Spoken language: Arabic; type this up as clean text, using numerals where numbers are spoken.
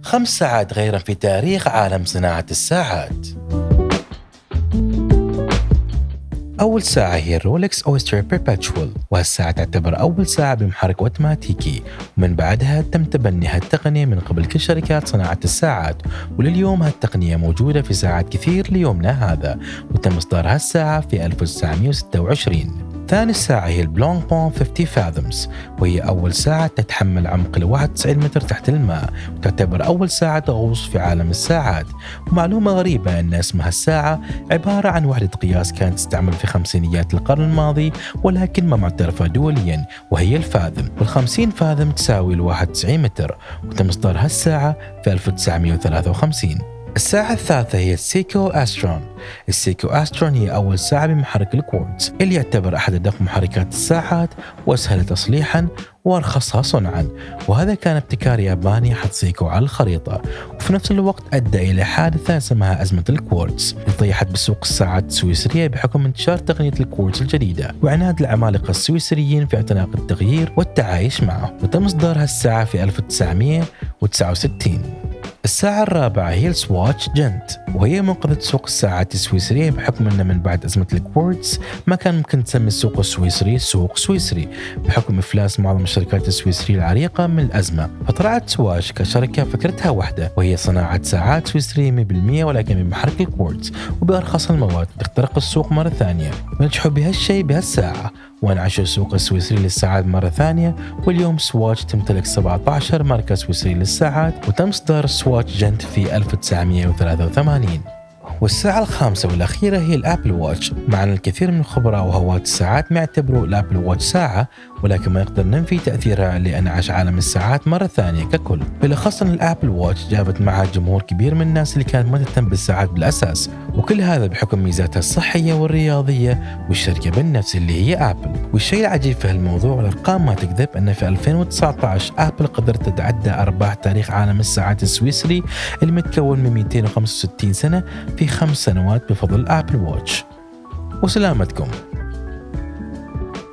5 ساعات غيرا في تاريخ عالم صناعة الساعات. أول ساعة هي الرولكس أويستر بيربتشوال، وهالساعة تعتبر أول ساعة بمحرك أوتوماتيكي، ومن بعدها تم تبني هالتقنية من قبل كل شركات صناعة الساعات، ولليوم هالتقنية موجودة في ساعات كثير ليومنا هذا، وتم إصدار هالساعة في 1926. ثاني ساعة هي البلونج بون 50 فاثمز، وهي أول ساعة تتحمل عمق 91 متر تحت الماء، وتعتبر أول ساعة تغوص في عالم الساعات. ومعلومة غريبة أن اسمها الساعة عبارة عن وحدة قياس كانت تستعمل في خمسينيات القرن الماضي، ولكن ما معترفة دوليا، وهي الفاثم، وال50 فاثم تساوي 91 متر، وتم إصدار هالساعة في 1953. الساعة الثالثة هي السيكو أسترون. السيكو أسترون هي أول ساعة بمحرك الكوارتز، اللي يعتبر أحد أدق محركات الساعات وأسهل تصليحا وأرخصها صنعا، وهذا كان ابتكار ياباني حط سيكو على الخريطة، وفي نفس الوقت أدى إلى حادثة اسمها أزمة الكوارتز اللي طيحت بسوق الساعات السويسرية بحكم انتشار تقنية الكوارتز الجديدة وعناد العمالقة السويسريين في اعتناق التغيير والتعايش معه، وتم إصدار هالساعة في 1969. الساعة الرابعة هي السواتش جنت، وهي منقذة سوق الساعات السويسرية بحكم أن من بعد أزمة الكوارتز ما كان ممكن تسمي السوق السويسري سوق سويسري بحكم إفلاس معظم الشركات السويسرية العريقة من الأزمة. فطلعت سواتش كشركة فكرتها واحدة، وهي صناعة ساعات سويسرية 100% ولكن بمحرك الكوارتز وبأرخص المواد لاختراق السوق مرة ثانية، ونجحوا بهالشيء بهالساعة وانعشوا السوق السويسري للساعات مرة ثانية. واليوم سواتش تمتلك 17 ماركة سويسرية للساعات، وتم إصدار سواتش جنت في 1983. والساعة الخامسة والأخيرة هي الأبل واتش. مع أن الكثير من الخبراء وهواة الساعات ما يعتبروا الأبل واتش ساعة، ولكن ما نقدر ننفي تأثيرها لأنعاش عالم الساعات مرة ثانية ككل، بالأخص أن الأبل واتش جابت معها جمهور كبير من الناس اللي كانت ما تهتم بالساعات بالأساس، وكل هذا بحكم ميزاتها الصحية والرياضية والشركة بالنفس اللي هي أبل. والشيء العجيب في هالموضوع والأرقام ما تكذب أن في 2019 أبل قدرت تتعدى أرباح تاريخ عالم الساعات السويسري المتكون من 265 سنة في 5 سنوات بفضل أبل واتش. وسلامتكم.